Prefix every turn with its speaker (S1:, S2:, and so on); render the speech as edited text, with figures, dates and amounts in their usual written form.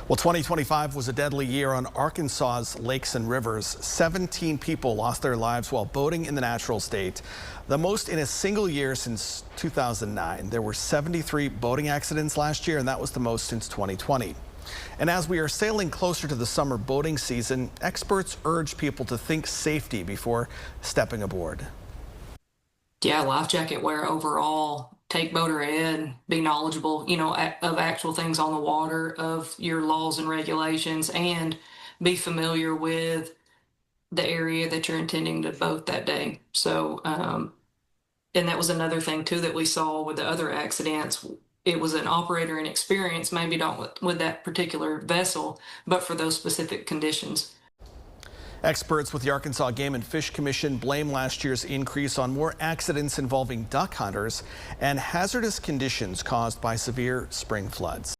S1: Well, 2025 was a deadly year on Arkansas's lakes and rivers. 17 people lost their lives while boating in the natural state, the most in a single year since 2009. There were 73 boating accidents last year, and that was the most since 2020. And as we are sailing closer to the summer boating season, experts urge people to think safety before stepping aboard.
S2: Yeah, life jacket wear overall. Take boater ed, be knowledgeable, of actual things on the water, of your laws and regulations, and be familiar with the area that you're intending to boat that day. So, and that was another thing too that we saw with the other accidents. It was an operator inexperience, maybe not with that particular vessel, but for those specific conditions.
S1: Experts with the Arkansas Game and Fish Commission blame last year's increase on more accidents involving duck hunters and hazardous conditions caused by severe spring floods.